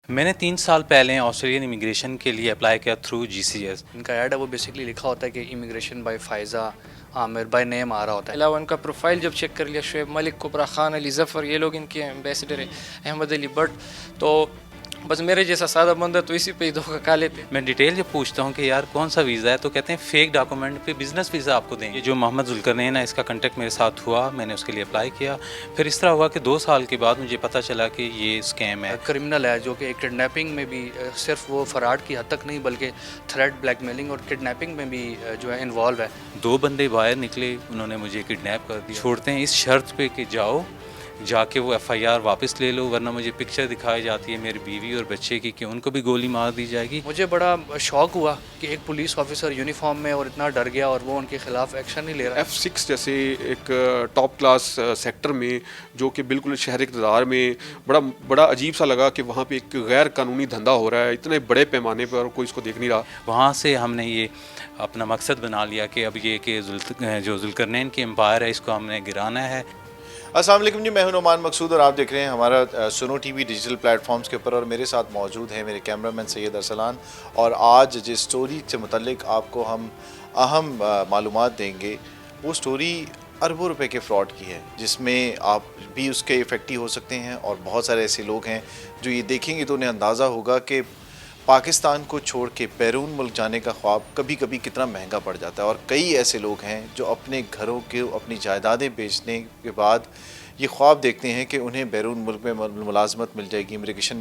میں نے 3 سال پہلے آسٹریلین امیگریشن کے لیے اپلائی کیا تھرو GCS۔ ان کا ایڈ ہے وہ بیسکلی لکھا ہوتا ہے کہ immigration by Faiza Amir by name آ رہا ہوتا ہے. علاوہ ان کا پروفائل جب چیک کر لیا، شعیب ملک، کبرا خان، علی ظفر، یہ لوگ ان کے ایمبیسڈر ہیں، احمد علی بٹ، تو بس میرے جیسا سادہ بندہ تو اسی پہ ہی دھوکہ کھا لیتے. میں ڈیٹیل جب پوچھتا ہوں کہ یار کون سا ویزا ہے تو کہتے ہیں فیک ڈاکومنٹ پہ بزنس ویزا آپ کو دیں گے. جو محمد ذوالقرنین ہے اس کا کنٹیکٹ میرے ساتھ ہوا، میں نے اس کے لیے اپلائی کیا. پھر اس طرح ہوا کہ 2 سال کے بعد مجھے پتہ چلا کہ یہ اسکیم ہے. کرمنل ہے جو کہ کڈنیپنگ میں بھی صرف وہ فراڈ کی حد تک نہیں بلکہ تھریٹ، بلیک میلنگ اور کڈنیپنگ میں بھی جو ہے انوالو ہے. 2 بندے باہر نکلے، انہوں نے مجھے کڈنیپ کر دیا. چھوڑتے ہیں اس شرط پہ کہ جاؤ جا کے وہ FIR واپس لے لو، ورنہ مجھے پکچر دکھائی جاتی ہے میری بیوی اور بچے کی کہ ان کو بھی گولی مار دی جائے گی. مجھے بڑا شوق ہوا کہ ایک پولیس آفیسر یونیفارم میں اور اتنا ڈر گیا اور وہ ان کے خلاف ایکشن نہیں لے رہا. F6 جیسے ایک ٹاپ کلاس سیکٹر میں جو کہ بالکل شہر اقتدار میں بڑا عجیب سا لگا کہ وہاں پہ ایک غیر قانونی دھندا ہو رہا ہے اتنے بڑے پیمانے پر اور کوئی اس کو دیکھ نہیں رہا. وہاں سے ہم نے یہ اپنا مقصد بنا لیا کہ اب یہ کہ جو ذوالقرنین کی امپائر ہے اس کو ہم نے گرانا ہے. السلام علیکم جی، میں ہوں نعمان مقصود اور آپ دیکھ رہے ہیں ہمارا Sony T V digital platforms کے اوپر، اور میرے ساتھ موجود ہیں میرے کیمرہ مین سید ارسلان. اور آج جس سٹوری سے متعلق آپ کو ہم اہم معلومات دیں گے وہ سٹوری اربوں روپے کے فراڈ کی ہے، جس میں آپ بھی اس کے افیکٹی ہو سکتے ہیں اور بہت سارے ایسے لوگ ہیں جو یہ دیکھیں گے تو انہیں اندازہ ہوگا کہ پاکستان کو چھوڑ کے بیرون ملک جانے کا خواب کبھی کبھی کتنا مہنگا پڑ جاتا ہے. اور کئی ایسے لوگ ہیں جو اپنے گھروں کے اپنی جائیدادیں بیچنے کے بعد یہ خواب دیکھتے ہیں کہ انہیں بیرون ملک میں ملازمت مل جائے گی، امیگریشن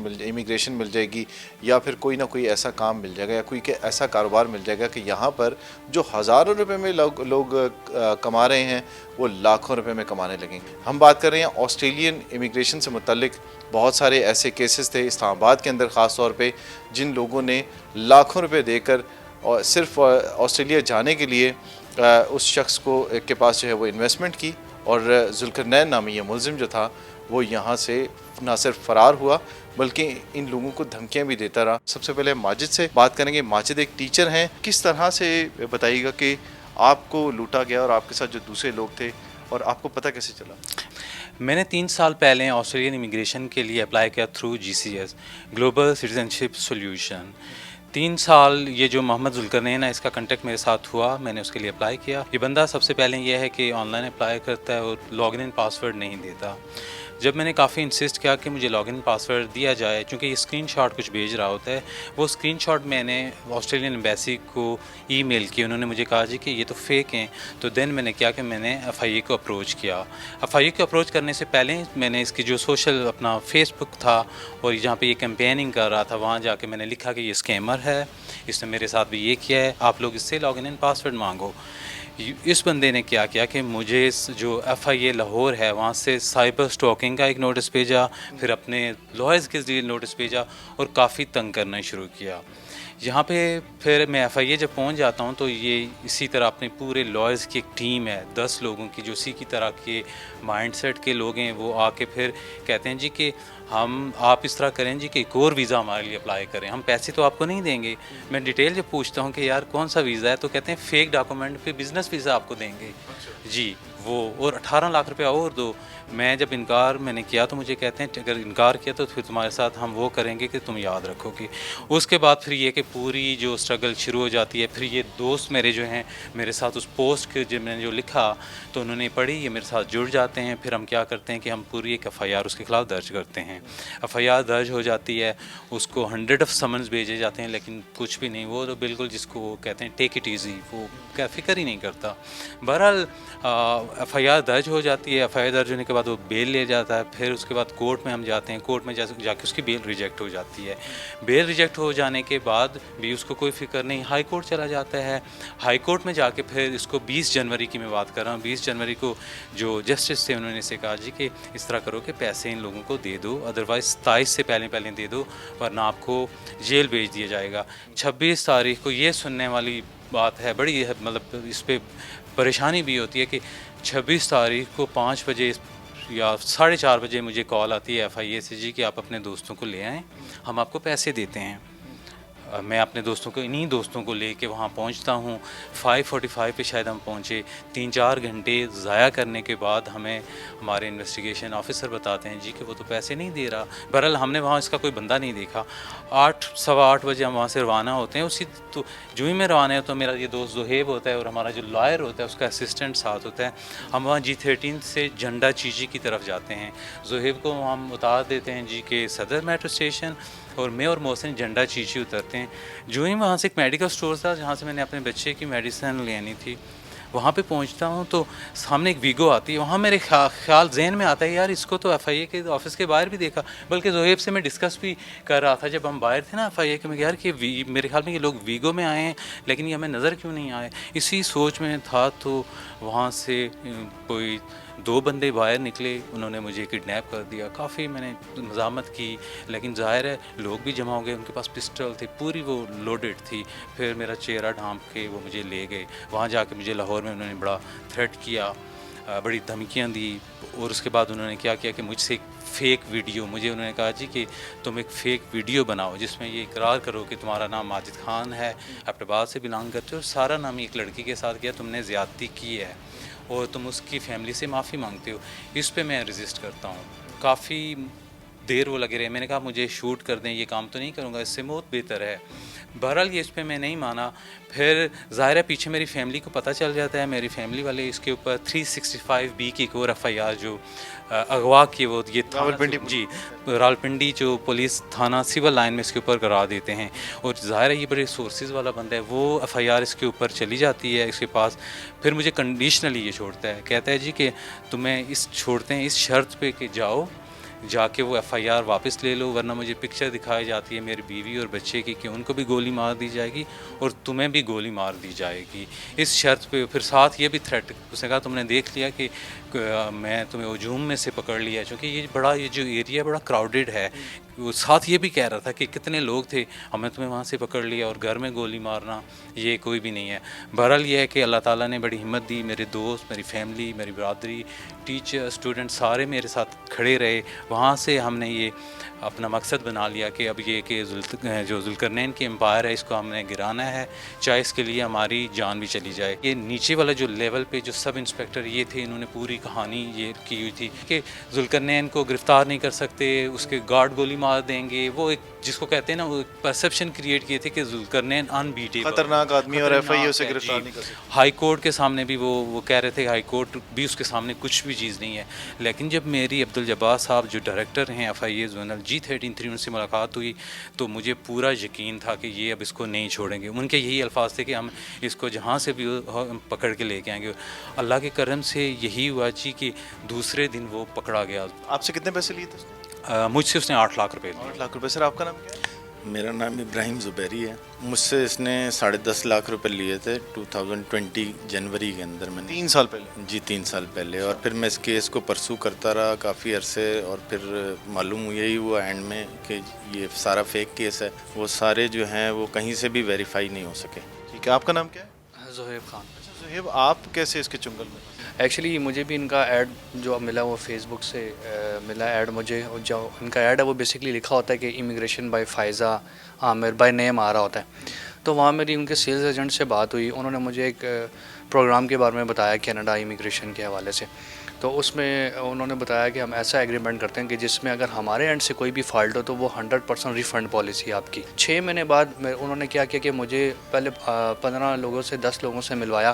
مل جائے گی، یا پھر کوئی نہ کوئی ایسا کام مل جائے گا یا کوئی ایسا کاروبار مل جائے گا کہ یہاں پر جو ہزاروں روپے میں لوگ کما رہے ہیں وہ لاکھوں روپے میں کمانے لگیں گے. ہم بات کر رہے ہیں آسٹریلین امیگریشن سے متعلق. بہت سارے ایسے کیسز تھے اسلام آباد کے اندر خاص طور پہ جن لوگوں نے لاکھوں روپے دے کر صرف آسٹریلیا جانے کے لیے اس شخص کے پاس جو ہے وہ انویسٹمنٹ کی، اور ذوالقرنین نامی یہ ملزم جو تھا وہ یہاں سے نہ صرف فرار ہوا بلکہ ان لوگوں کو دھمکیاں بھی دیتا رہا. سب سے پہلے ماجد سے بات کریں گے. ماجد ایک ٹیچر ہیں، کس طرح سے بتائیے گا کہ آپ کو لوٹا گیا اور آپ کے ساتھ جو دوسرے لوگ تھے اور آپ کو پتہ کیسے چلا؟ میں نے 3 سال پہلے آسٹریلین امیگریشن کے لیے اپلائی کیا through GCS global citizenship solution. 3 سال یہ جو محمد ذوالقرنین ہے اس کا کنٹیکٹ میرے ساتھ ہوا، میں نے اس کے لیے اپلائی کیا. یہ بندہ سب سے پہلے یہ ہے کہ آن لائن اپلائی کرتا ہے اور لاگ ان پاسورڈ نہیں دیتا. جب میں نے کافی انسسٹ کیا کہ مجھے لاگ ان پاسورڈ دیا جائے، چونکہ یہ اسکرین شاٹ کچھ بھیج رہا ہوتا ہے، وہ اسکرین شاٹ میں نے آسٹریلین ایمبیسی کو ای میل کی. انہوں نے مجھے کہا جی کہ یہ تو فیک ہیں. تو دین میں نے کیا کہ میں نے FIA کو اپروچ کیا. FIA کو اپروچ کرنے سے پہلے میں نے اس کی جو سوشل اپنا فیس بک تھا اور جہاں پہ یہ کیمپیننگ کر رہا تھا وہاں جا کے میں نے لکھا کہ یہ اسکیمر ہے، اس نے میرے ساتھ بھی یہ کیا ہے، آپ لوگ اس سے لاگ ان پاسورڈ مانگو. اس بندے نے کیا کیا کہ مجھے جو FIA لاہور ہے وہاں سے سائبر سٹاکنگ کا ایک نوٹس بھیجا، پھر اپنے لائرز کے ذریعے نوٹس بھیجا اور کافی تنگ کرنا شروع کیا. یہاں پہ پھر میں FIA جب پہنچ جاتا ہوں تو یہ اسی طرح اپنے پورے لائرز کی ایک ٹیم ہے 10 لوگوں کی جو اسی کی طرح کے مائنڈ سیٹ کے لوگ ہیں. وہ آ کے پھر کہتے ہیں جی کہ آپ اس طرح کریں جی کہ ایک اور ویزا ہمارے لیے اپلائی کریں، ہم پیسے تو آپ کو نہیں دیں گے. میں ڈیٹیل جب پوچھتا ہوں کہ یار کون سا ویزا ہے تو کہتے ہیں فیک ڈاکومنٹ پہ بزنس ویزا آپ کو دیں گے جی وہ، اور 18 لاکھ روپیہ اور دو. میں جب میں نے کیا تو مجھے کہتے ہیں اگر انکار کیا تو پھر تمہارے ساتھ ہم وہ کریں گے کہ تم یاد رکھو گے. اس کے بعد پھر یہ کہ پوری جو اسٹرگل شروع ہو جاتی ہے. پھر یہ دوست میرے جو ہیں میرے ساتھ اس پوسٹ کے جب میں نے جو لکھا تو انہوں نے پڑھی، یہ میرے ساتھ جڑ جاتے ہیں. پھر ہم کیا کرتے ہیں کہ ہم پوری ایک FIR اس کے خلاف درج کرتے ہیں. FIR درج ہو جاتی ہے، اس کو 100 سمنز بھیجے جاتے ہیں لیکن کچھ بھی نہیں. وہ تو بالکل جس کو کہتے ہیں ٹیک اٹ ایزی، وہ فکر ہی نہیں کرتا. بہرحال FIR درج ہو جاتی ہے. FIR درج ہونے کے بعد وہ بیل لے جاتا ہے. پھر اس کے بعد کورٹ میں ہم جاتے ہیں. کورٹ میں جا کے اس کی بیل ریجیکٹ ہو جاتی ہے. بیل ریجیکٹ ہو جانے کے بعد بھی اس کو کوئی فکر نہیں، ہائی کورٹ چلا جاتا ہے. ہائی کورٹ میں جا کے پھر اس کو 20 جنوری کی میں بات کر رہا ہوں، 20 جنوری کو جو جسٹس تھے انہوں نے اسے کہا جی کہ اس طرح کرو کہ پیسے ان لوگوں کو دے دو، ادروائز 27 سے پہلے دے دو ورنہ آپ کو جیل بھیج دیا جائے گا. 26 تاریخ کو یہ سننے والی بات ہے، بڑی مطلب اس پہ پریشانی بھی ہوتی ہے کہ 26 تاریخ کو 5 بجے یا 4:30 بجے مجھے کال آتی ہے FIA سے جی کہ آپ اپنے دوستوں کو لے آئیں، ہم آپ کو پیسے دیتے ہیں. میں اپنے دوستوں کو انہی دوستوں کو لے کے وہاں پہنچتا ہوں. 5:45 پہ شاید ہم پہنچے. 3-4 گھنٹے ضائع کرنے کے بعد ہمیں ہمارے انویسٹیگیشن آفیسر بتاتے ہیں جی کہ وہ تو پیسے نہیں دے رہا. بہرحال ہم نے وہاں اس کا کوئی بندہ نہیں دیکھا. 8-8:15 بجے ہم وہاں سے روانہ ہوتے ہیں. اسی تو جو ہی میں روانہ ہوتا ہوں میرا یہ دوست زہیب ہوتا ہے اور ہمارا جو لائر ہوتا ہے اس کا اسسٹنٹ ساتھ ہوتا ہے. ہم وہاں G13 سے جھنڈا چیچی کی طرف جاتے ہیں. زہیب کو ہم اتار دیتے ہیں جی کہ صدر میٹرو اسٹیشن, اور میں اور محسن جھنڈا چیچی اترتے ہیں. جو ہی وہاں سے ایک میڈیکل اسٹور تھا جہاں سے میں نے اپنے بچے کی میڈیسن لینی تھی, وہاں پہ پہنچتا ہوں تو سامنے ایک ویگو آتی ہے. وہاں میرے خیال ذہن میں آتا ہے یار اس کو تو ایف آئی اے کے آفس کے باہر بھی دیکھا, بلکہ زہیب سے میں ڈسکس بھی کر رہا تھا جب ہم باہر تھے نا ایف آئی اے کے, میں یار کہ میرے خیال میں یہ لوگ ویگو میں آئے ہیں لیکن یہ ہمیں نظر کیوں نہیں آئے. اسی سوچ میں تھا تو وہاں سے کوئی 2 بندے باہر نکلے, انہوں نے مجھے کڈنیپ کر دیا. کافی میں نے مزاحمت کی لیکن ظاہر ہے لوگ بھی جمع ہو گئے, ان کے پاس پسٹل تھی پوری وہ لوڈڈ تھی. پھر میرا چہرہ ڈھانپ کے وہ مجھے لے گئے. وہاں جا کے مجھے لاہور میں انہوں نے بڑا تھریٹ کیا, بڑی دھمکیاں دی, اور اس کے بعد انہوں نے کیا کہ مجھ سے ایک فیک ویڈیو, مجھے انہوں نے کہا جی کہ تم ایک فیک ویڈیو بناؤ جس میں یہ اقرار کرو کہ تمہارا نام ماجد خان ہے, ایبٹ آباد سے بلانگ کرتے ہو, سارا نام ایک لڑکی کے ساتھ کیا, تم نے زیادتی کی ہے اور تم اس کی فیملی سے معافی مانگتے ہو. اس پہ میں رجسٹ کرتا ہوں. کافی دیر وہ لگے رہے. میں نے کہا مجھے شوٹ کر دیں, یہ کام تو نہیں کروں گا, اس سے موت بہتر ہے. بہرحال یہ اس پہ میں نہیں مانا. پھر ظاہر ہے پیچھے میری فیملی کو پتہ چل جاتا ہے, میری فیملی والے اس کے اوپر 365B کی ایک اور ایف آئی آر جو اغوا کی وہ یہ جی راولپنڈی جو پولیس تھانہ سول لائن میں اس کے اوپر کرا دیتے ہیں. اور ظاہر ہے یہ بڑے سورسز والا بندہ ہے, وہ ایف آئی آر اس کے اوپر چلی جاتی ہے اس کے پاس. پھر مجھے کنڈیشنلی یہ چھوڑتا ہے, کہتا ہے جی کہ تمہیں اس چھوڑتے ہیں اس شرط پہ کہ جا کے وہ ایف آئی آر واپس لے لو, ورنہ مجھے پکچر دکھائی جاتی ہے میری بیوی اور بچے کی کہ ان کو بھی گولی مار دی جائے گی اور تمہیں بھی گولی مار دی جائے گی اس شرط پہ. پھر ساتھ یہ بھی تھریٹ, اس نے کہا تم نے دیکھ لیا کہ میں تمہیں ہجوم میں سے پکڑ لیا, چونکہ یہ جو ایریا بڑا کراؤڈڈ ہے. وہ ساتھ یہ بھی کہہ رہا تھا کہ کتنے لوگ تھے, ہمیں تمہیں وہاں سے پکڑ لیا اور گھر میں گولی مارنا یہ کوئی بھی نہیں ہے. بہرحال یہ ہے کہ اللہ تعالیٰ نے بڑی ہمت دی, میرے دوست, میری فیملی, میری برادری, ٹیچر, اسٹوڈنٹ سارے میرے ساتھ کھڑے رہے. وہاں سے ہم نے یہ اپنا مقصد بنا لیا کہ اب یہ کہ جو ذوالقرنین کی امپائر ہے اس کو ہم نے گرانا ہے, چاہے اس کے لیے ہماری جان بھی چلی جائے. یہ نیچے والا جو لیول پہ جو سب انسپیکٹر یہ تھے, انہوں نے پوری کہانی یہ کی ہوئی تھی کہ ذوالقرنین کو گرفتار نہیں کر سکتے, اس کے گارڈ گولی مار دیں گے. وہ ایک جس کو کہتے ہیں نا وہ پرسیپشن کریٹ کیے تھے کہ ذوالقرنین انبیٹیبل, خطرناک آدمی, اور ایف آئی اے اسے گرفتار نہیں کر سکتا. ہائی کورٹ کے سامنے بھی وہ کہہ رہے تھے ہائی کورٹ بھی اس کے سامنے کچھ بھی چیز نہیں ہے. لیکن جب میری عبدالجبار صاحب جو ڈائریکٹر ہیں ایف آئی اے زونل G13 ان سے ملاقات ہوئی تو مجھے پورا یقین تھا کہ یہ اب اس کو نہیں چھوڑیں گے. ان کے یہی الفاظ تھے کہ ہم اس کو جہاں سے بھی پکڑ کے لے کے آئیں گے. اللہ کے کرم سے یہی ہوا جی کہ دوسرے دن وہ پکڑا گیا. آپ سے کتنے پیسے لیے تھے؟ مجھ سے اس نے 8 لاکھ روپے لیے. 8 لاکھ روپے. سر آپ کا نام کیا ہے؟ میرا نام ابراہیم زبیری ہے. مجھ سے اس نے 10.5 لاکھ روپے لیے تھے 2020 جنوری کے اندر. میں نے 3 سال پہلے. جی 3 سال پہلے. اور پھر میں اس کیس کو پرسو کرتا رہا کافی عرصے, اور پھر معلوم یہی ہوا اینڈ میں کہ یہ سارا فیک کیس ہے. وہ سارے جو ہیں وہ کہیں سے بھی ویریفائی نہیں ہو سکے. ٹھیک ہے, آپ کا نام کیا ہے؟ زہیب خان. اچھا زہیب, آپ کیسے اس کے چنگل میں؟ ایکچولی مجھے بھی ان کا ایڈ جو ملا وہ فیس بک سے ملا ایڈ مجھے. جو ان کا ایڈ ہے وہ بیسکلی لکھا ہوتا ہے کہ immigration by Faiza Amir by name آ رہا ہوتا ہے. تو وہاں میری ان کے سیلز ایجنٹ سے بات ہوئی. انہوں نے مجھے ایک پروگرام کے بارے میں بتایا کینیڈا امیگریشن کے حوالے سے. تو اس میں انہوں نے بتایا کہ ہم ایسا ایگریمنٹ کرتے ہیں کہ جس میں اگر ہمارے اینڈ سے کوئی بھی فالٹ ہو تو وہ 100% ریفنڈ پالیسی آپ کی. 6 مہینے بعد انہوں نے کیا کیا کہ مجھے پہلے 15 لوگوں سے 10 لوگوں سے ملوایا.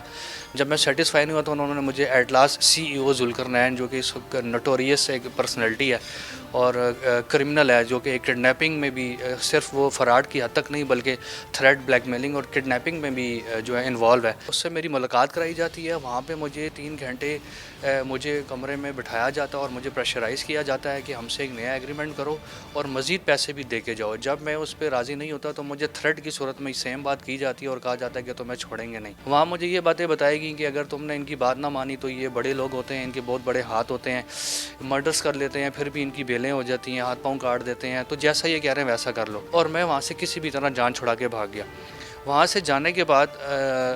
جب میں سیٹسفائی نہیں ہوا تو انہوں نے مجھے ایٹ لاسٹ CEO ذوالقرنین جو کہ اس نوٹوریس ایک پرسنالٹی ہے اور کرمنل ہے, جو کہ ایک کڈنیپنگ میں بھی صرف وہ فراڈ کی حد تک نہیں بلکہ تھریٹ, بلیک میلنگ اور کڈنیپنگ میں بھی جو ہے انوالو ہے. اس سے میری ملاقات کرائی جاتی ہے. وہاں پہ مجھے 3 گھنٹے مجھے کمرے میں بٹھایا جاتا ہے اور مجھے پریشرائز کیا جاتا ہے کہ ہم سے ایک نیا ایگریمنٹ کرو اور مزید پیسے بھی دے کے جاؤ. جب میں اس پہ راضی نہیں ہوتا تو مجھے تھریٹ کی صورت میں سیم بات کی جاتی ہے اور کہا جاتا ہے کہ تمہیں چھوڑیں گے نہیں. وہاں مجھے یہ باتیں بتائی گئیں کہ اگر تم نے ان کی بات نہ مانی تو یہ بڑے لوگ ہوتے ہیں, ان کے بہت بڑے ہاتھ ہوتے ہیں, مرڈرس کر لیتے ہیں, پھر بھی ان کی بیلیں ہو جاتی ہیں, ہاتھ پاؤں کاٹ دیتے ہیں, تو جیسا یہ کہہ رہے ہیں ویسا کر لو. اور میں وہاں سے کسی بھی طرح جان چھڑا کے بھاگ گیا. وہاں سے جانے کے بعد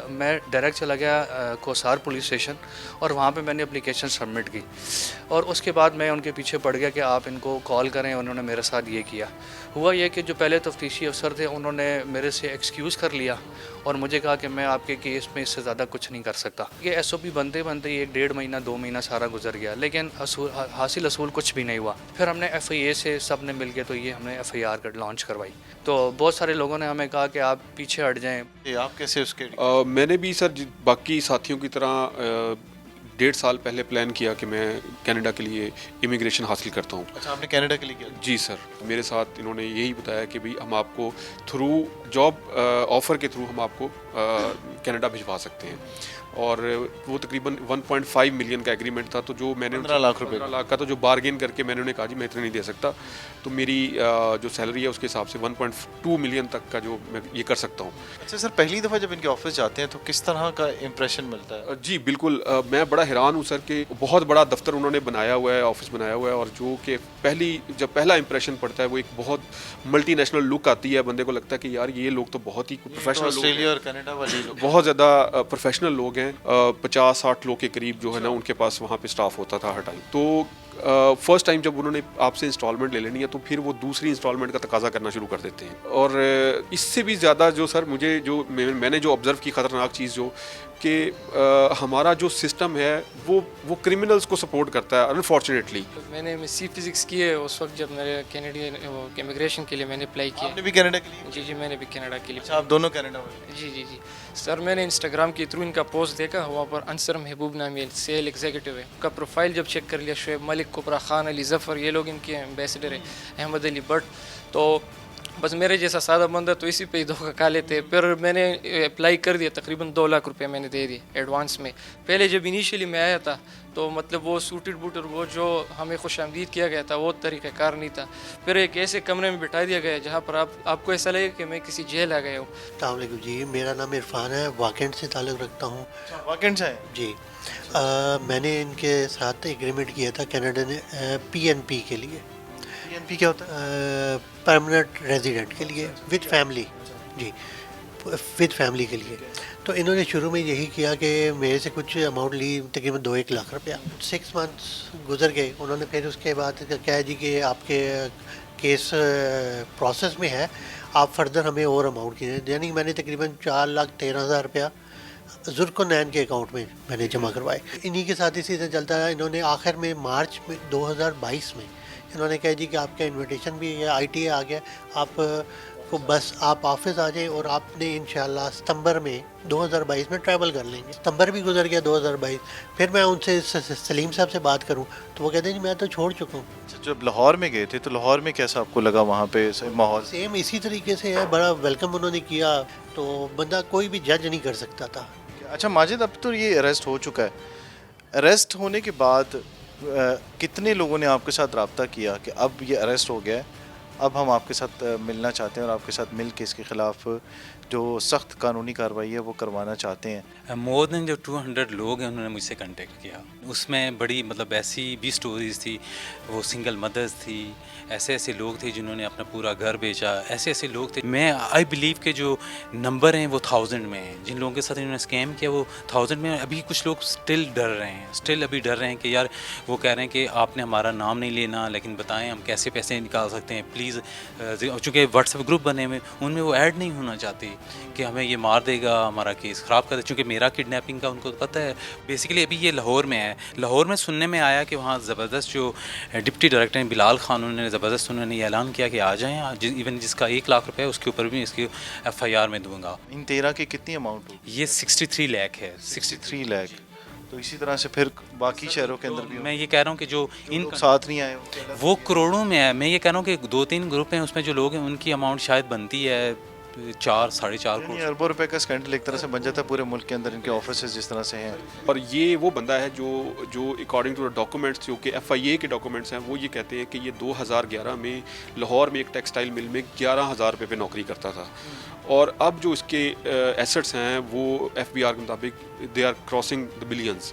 میں ڈائریکٹ چلا گیا کوسار پولیس اسٹیشن اور وہاں پہ میں نے اپلیکیشن سبمٹ کی اور اس کے بعد میں ان کے پیچھے پڑ گیا کہ آپ ان کو کال کریں. انہوں نے میرے ساتھ یہ کیا. ہوا یہ کہ جو پہلے تفتیشی افسر تھے انہوں نے میرے سے ایکسکیوز کر لیا اور مجھے کہا کہ میں آپ کے کیس میں اس سے زیادہ کچھ نہیں کر سکتا. یہ ایس او پی بنتے بنتے یہ 1.5 مہینہ 2 مہینہ سارا گزر گیا لیکن حاصل اصول کچھ بھی نہیں ہوا. پھر ہم نے ایف آئی اے سے سب نے مل کے تو یہ ہم نے ایف آئی آر لانچ کروائی. تو بہت سارے لوگوں نے ہمیں کہا کہ آپ پیچھے ہٹ جائیں. آپ کیسے اس کے میں نے بھی سر باقی ساتھیوں کی طرح 1.5 سال پہلے پلان کیا کہ میں کینیڈا کے لیے امیگریشن حاصل کرتا ہوں. اچھا آپ نے کینیڈا کے لیے کیا؟ جی سر, میرے ساتھ انہوں نے یہی بتایا کہ بھئی ہم آپ کو تھرو جاب آفر کے تھرو ہم آپ کو کینیڈا بھجوا سکتے ہیں. اور وہ تقریباً 1.5 ملین کا ایگریمنٹ تھا. تو جو میں نے 15 لاکھ روپے 15 لاکھ کا تو جو بارگین کر کے میں نے انہیں کہا جی میں اتنا نہیں دے سکتا, تو میری جو سیلری ہے اس کے حساب سے 1.2 ملین تک کا جو میں یہ کر سکتا ہوں. اچھا سر, پہلی دفعہ جب ان کے آفس جاتے ہیں تو کس طرح کا امپریشن ملتا ہے؟ جی بالکل, میں بڑا حیران ہوں سر کہ بہت بڑا دفتر انہوں نے بنایا ہوا ہے, آفس بنایا ہوا ہے, اور جو کہ جب پہلا امپریشن پڑتا ہے وہ ایک بہت ملٹی نیشنل لک آتی ہے. بندے کو لگتا ہے کہ یار یہ لوگ تو بہت ہی پروفیشنل, آسٹریلیا اور کینیڈا والی بہت زیادہ پروفیشنل لوگ ہیں. 50-60 لوگ کے قریب جو ہے نا ان کے پاس وہاں پہ اسٹاف ہوتا تھا ہر ٹائم. تو فرسٹ ٹائم جب انہوں نے آپ سے انسٹالمنٹ لے لینی ہے تو پھر وہ دوسری انسٹالمنٹ کا تقاضا کرنا شروع کر دیتے ہیں. اور اس سے بھی زیادہ جو سر مجھے جو میں نے جو آبزرو کی خطرناک چیز جو کہ ہمارا جو سسٹم ہے وہ کرمنلز کو سپورٹ کرتا ہے انفارچونیٹلی. میں نے سی فزکس کی ہے اس وقت جب میرے کینیڈین امیگریشن کے لیے میں نے اپلائی کیا. آپ نے بھی کینیڈا کے لیے؟ جی میں نے بھی کینیڈا کے لیے. اچھا آپ دونوں کینیڈا والے؟ جی سر, میں نے انسٹاگرام کے تھرو ان کا پوسٹ دیکھا, وہاں پر انصر محبوب نامی سیل ایگزیکٹو ہے, ان کا پروفائل جب چیک کر لیا, شعیب ملک, کبرا خان, علی ظفر, یہ لوگ ان کے ایمبیسڈر ہیں, احمد علی بٹ. تو بس میرے جیسا سادہ بندہ تو اسی پہ ہی دھوکہ کھا لیتے. پھر میں نے اپلائی کر دیا, تقریباً 2 لاکھ روپے میں نے دے دیے ایڈوانس میں. پہلے جب انیشیلی میں آیا تھا تو مطلب وہ سوٹڈ بوٹر وہ جو ہمیں خوش آمدید کیا گیا تھا وہ طریقہ کار نہیں تھا. پھر ایک ایسے کمرے میں بٹھا دیا گیا جہاں پر آپ کو ایسا لگے کہ میں کسی جیل آ گیا ہوں. السلام علیکم جی, میرا نام عرفان ہے, واکنڈ سے تعلق رکھتا ہوں. واکنڈ سے ہیں جی, میں نے ان کے ساتھ ایگریمنٹ کیا تھا کینیڈا نے پی این پی کے لیے. پی این پی کیا ہوتا ہے؟ پرماننٹ ریزیڈنٹ کے لیے وتھ فیملی. جی وتھ فیملی کے لیے. تو انہوں نے شروع میں یہی کیا کہ میرے سے کچھ اماؤنٹ لی, تقریباً 2-1 لاکھ روپیہ. 6 منتھس گزر گئے. انہوں نے پھر اس کے بعد کہا جی کہ آپ کے کیس پروسیس میں ہے, آپ فردر ہمیں اور اماؤنٹ کی. یعنی میں نے تقریباً 4,13,000 روپیہ ذوالقرنین کے اکاؤنٹ میں نے جمع کروائے. انہی کے ساتھ اسی سے چلتا ہے. انہوں نے آخر میں مارچ میں 2022 میں انہوں نے کہا جی کہ آپ کا انویٹیشن بھی ہے, آئی ٹی آ گیا, آپ کو بس آپ آفس آ جائیں اور آپ نے انشاءاللہ ستمبر میں 2022 میں ٹریول کر لیں گے. ستمبر بھی گزر گیا 2022. پھر میں ان سے سلیم صاحب سے بات کروں تو وہ کہتے ہیں جی میں تو چھوڑ چکا ہوں. جب لاہور میں گئے تھے تو لاہور میں کیسا آپ کو لگا وہاں پہ ماحول؟ سیم اسی طریقے سے ہے, بڑا ویلکم انہوں نے کیا, تو بندہ کوئی بھی جج نہیں کر سکتا تھا. اچھا ماجد, اب تو یہ اریسٹ ہو چکا ہے, اریسٹ ہونے کے بعد کتنے لوگوں نے آپ کے ساتھ رابطہ کیا کہ اب یہ اریسٹ ہو گیا ہے, اب ہم آپ کے ساتھ ملنا چاہتے ہیں اور آپ کے ساتھ مل کے اس کے خلاف جو سخت قانونی کارروائی ہے وہ کروانا چاہتے ہیں؟ مور دین جو 200 لوگ ہیں انہوں نے مجھ سے کنٹیکٹ کیا. اس میں بڑی مطلب ایسی بھی سٹوریز تھی, وہ سنگل مدرز تھی, ایسے لوگ تھے جنہوں نے اپنا پورا گھر بیچا, ایسے لوگ تھے. میں آئی بلیو کہ جو نمبر ہیں وہ 1000 میں ہیں, جن لوگوں کے ساتھ انہوں نے اسکیم کیا وہ 1000 میں. ابھی کچھ لوگ اسٹل ڈر رہے ہیں, کہ یار وہ کہہ رہے ہیں کہ آپ نے ہمارا نام نہیں لینا, لیکن بتائیں ہم کیسے پیسے نکال سکتے ہیں پلیز. چونکہ واٹس ایپ گروپ بنے ہوئے, ان میں وہ ایڈ نہیں ہونا چاہتے کہ ہمیں یہ مار دے گا, ہمارا کیس خراب کر دے. چونکہ میرا کڈنیپنگ کا ان کو پتہ ہے. بیسیکلی ابھی یہ لاہور میں ہے. لاہور میں سننے میں آیا کہ وہاں زبردست جو ڈپٹی ڈائریکٹر ہیں بلال خان, انہوں نے زبردست انہوں نے یہ اعلان کیا کہ آ جائیں, ایون جس کا 1 لاکھ روپے ہے اس کے اوپر بھی اس کی ایف آئی آر میں دوں گا. ان 13 کی کتنی اماؤنٹ ہوگی؟ یہ 63 لاکھ ہے. 63 لاکھ. تو اسی طرح سے پھر باقی شہروں کے اندر بھی میں یہ کہہ رہا ہوں کہ جو ان لوگ ساتھ نہیں آئے ہوتے وہ کروڑوں میں ہے. میں یہ کہہ رہا ہوں کہ 2-3 گروپ ہیں, اس میں جو لوگ ہیں ان کی اماؤنٹ شاید بنتی ہے 4-4.5 کروڑ. اربوں روپے کا اسکینڈل ایک طرح سے بن جاتا ہے پورے ملک کے اندر ان کے آفیسز جس طرح سے ہیں. اور یہ وہ بندہ ہے جو اکارڈنگ ٹو دا ڈاکومنٹس جو کہ ایف آئی اے کے ڈاکومنٹس ہیں, وہ یہ کہتے ہیں کہ یہ 2011 میں لاہور میں ایک ٹیکسٹائل مل میں 11,000 روپے پہ نوکری کرتا تھا. اور اب جو اس کے ایسٹس ہیں وہ ایف بی آر کے مطابق they are crossing the billions.